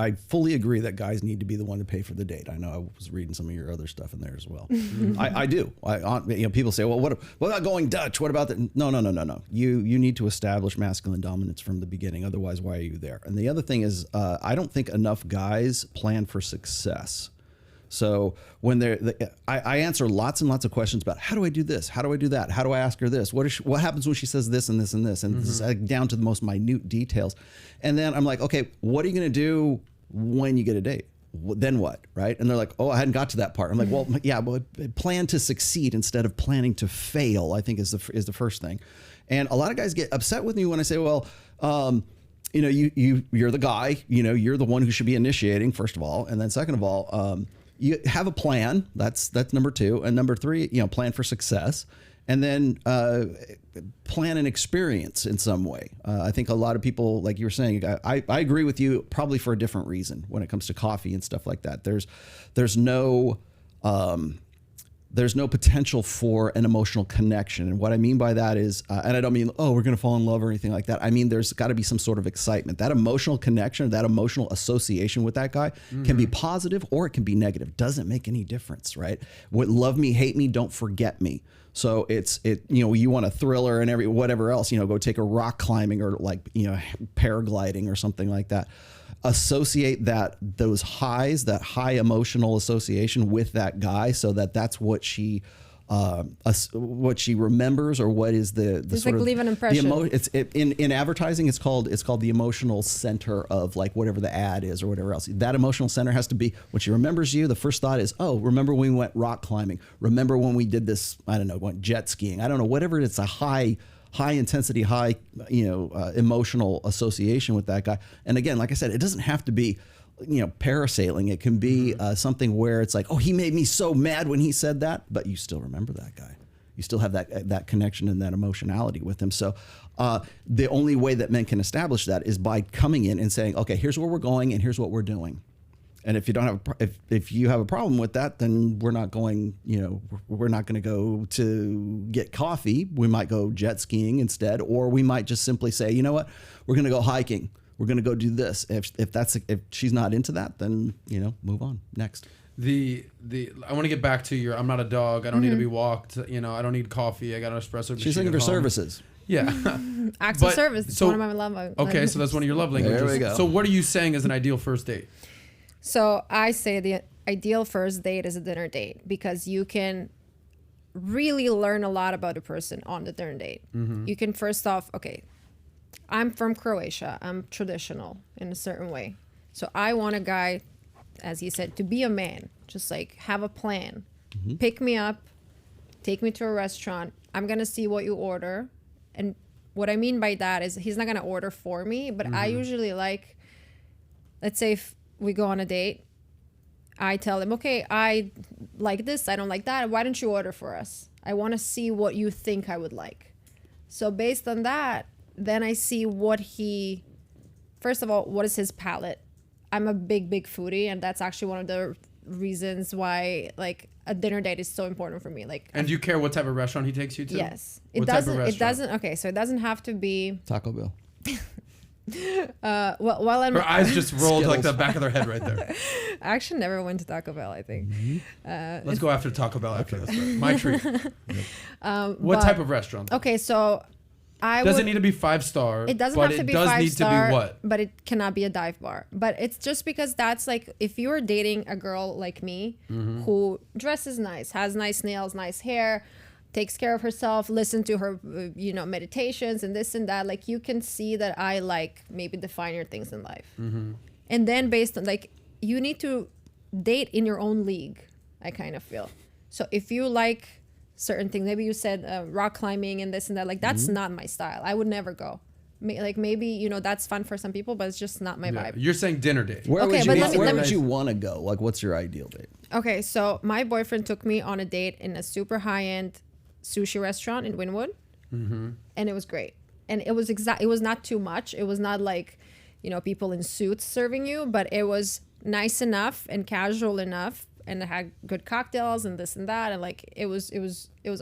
I fully agree that guys need to be the one to pay for the date. I know I was reading some of your other stuff in there as well. I do. People say, well, what about going Dutch? What about that? No. You need to establish masculine dominance from the beginning. Otherwise, why are you there? And the other thing is, I don't think enough guys plan for success. So when I answer lots and lots of questions about how do I do this? How do I do that? How do I ask her this? What happens when she says this and this and this? And this is down to the most minute details. And then I'm like, okay, what are you going to do when you get a date? Then what, right? And they're like, oh, I hadn't got to that part. I'm like, well, yeah, but plan to succeed instead of planning to fail, I think is the first thing. And a lot of guys get upset with me when I say, well, you're the guy, you're the one who should be initiating, first of all. And then second of all, you have a plan. That's number two. And number three, plan for success. And then plan an experience in some way. I think a lot of people, like you were saying, I agree with you, probably for a different reason when it comes to coffee and stuff like that. There's no potential for an emotional connection. And what I mean by that is, and I don't mean, oh, we're going to fall in love or anything like that. I mean, there's got to be some sort of excitement. That emotional connection, that emotional association with that guy can be positive or it can be negative. Doesn't make any difference, right? What love me, hate me, don't forget me. So you want a thriller and whatever else, go take a rock climbing or paragliding or something like that. Associate those highs, that high emotional association with that guy, so that's what she remembers, or what is the it's sort like of leave an impression. In advertising, it's called the emotional center of like whatever the ad is or whatever else. That emotional center has to be when she remembers you. The first thought is, oh, remember when we went rock climbing? Remember when we did this? I don't know, went jet skiing. I don't know, whatever. It's a high intensity, high emotional association with that guy. And again, like I said, it doesn't have to be parasailing. It can be something where it's like, oh, he made me so mad when he said that, but you still remember that guy. You still have that connection and that emotionality with him. So the only way that men can establish that is by coming in and saying, okay, here's where we're going and here's what we're doing. And if you don't have if you have a problem with that, then we're not going to go to get coffee. We might go jet skiing instead, or we might just simply say, you know what, we're going to go hiking. We're going to go do this. If she's not into that, then move on next. I want to get back to I'm not a dog. I don't need to be walked. I don't need coffee. I got an espresso machine. She's looking for services. Yeah. Acts of service. It's one of my love languages. Okay, so that's one of your love languages. There we go. So what are you saying is an ideal first date? So I say the ideal first date is a dinner date, because you can really learn a lot about a person on the dinner date. You can first off, okay, I'm from Croatia. I'm traditional in a certain way. So I want a guy, as he said, to be a man, just like have a plan. Pick me up, take me to a restaurant. I'm going to see what you order. And what I mean by that is he's not going to order for me, but I usually like, let's say if we go on a date, I tell him, okay, I like this, I don't like that. Why don't you order for us? I want to see what you think I would like. So based on that, then I see first of all, what is his palate? I'm a big foodie, and that's actually one of the reasons why like a dinner date is so important for me. Like, and do you care what type of restaurant he takes you to? Yes. It doesn't. Okay. So it doesn't have to be Taco Bell. Her eyes just rolled like the back of their head right there. I actually never went to Taco Bell, I think. Let's go after Taco Bell after this. My treat. What type of restaurant? Okay, so doesn't need to be 5-star. It doesn't have to be 5-star. It does need to be what? But it cannot be a dive bar. But it's just because that's like, if you're dating a girl like me who dresses nice, has nice nails, nice hair, takes care of herself, listen to her, meditations and this and that. Like, you can see that I like maybe the finer things in life. And then based on, like, you need to date in your own league, I kind of feel. So if you like certain things, maybe you said rock climbing and this and that, like, that's not my style. I would never go. Like, maybe, that's fun for some people, but it's just not my vibe. You're saying dinner date. Where would you want to go? Like, what's your ideal date? Okay, so my boyfriend took me on a date in a super high-end sushi restaurant in Wynwood, and it was great. And it was it was not too much. It was not like, people in suits serving you, but it was nice enough and casual enough, and it had good cocktails and this and that, and like it was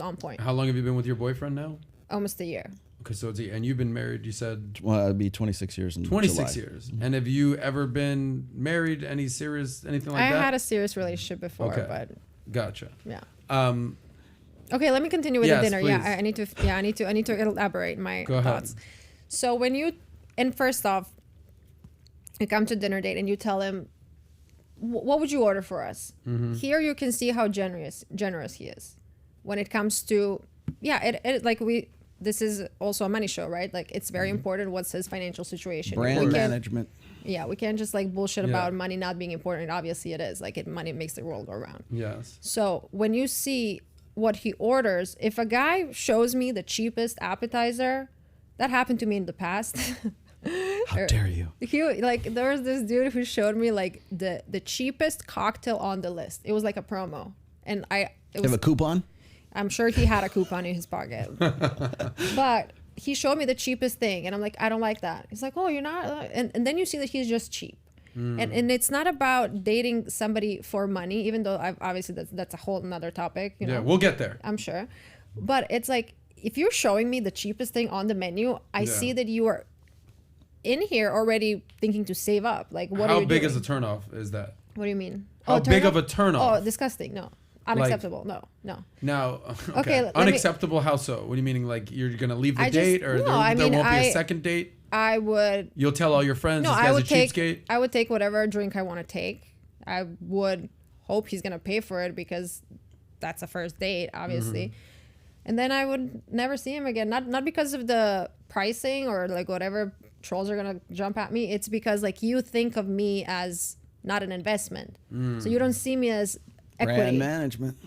on point. How long have you been with your boyfriend now? Almost a year. Okay, so and you've been married, you said? Well, it'd be 26 years in 26 July. years. And have you ever been married, anything like I that? had a serious relationship before, Okay. but Gotcha. yeah. Um, Okay, let me continue with Yes, the dinner. please. Yeah, I need to elaborate my Go ahead. thoughts. So first off, you come to dinner date and you tell him, what would you order for us? Mm-hmm. Here you can see how generous he is when it comes to, this is also a money show, right? Like it's very important what's his financial situation. Brand We can't- management. Yeah, we can't just like bullshit Yeah. about money not being important. Obviously it is. Like money makes the world go round. yes. So when you see what he orders, if a guy shows me the cheapest appetizer, that happened to me in the past. How dare you? There was this dude who showed me like the cheapest cocktail on the list. It was like a promo, and You have a coupon? I'm sure he had a coupon in his pocket, but he showed me the cheapest thing, and I'm like, I don't like that. He's like, oh, you're not, and then you see that he's just cheap. And it's not about dating somebody for money, even though obviously that's a whole another topic. You know? Yeah, we'll get there. I'm sure. But it's like, if you're showing me the cheapest thing on the menu, I see that you are in here already thinking to save up. Like, what are How you big doing? is a turnoff is that? What do you mean? How big of a turn turnoff? Oh, disgusing. No. Unacceptable. No. Now, Okay, okay. let me- Unacceptable, how so? What are you meaning? Like you're going to leave the I just- date or no, there I mean, won't be I- a second date? I would... You'll tell all your friends No, this I guy's a would cheapskate? I would take whatever drink I want to take. I would hope he's going to pay for it because that's a first date, obviously. And then I would never see him again. Not because of the pricing or like whatever trolls are going to jump at me. It's because like you think of me as not an investment. So you don't see me as equity. Brand management.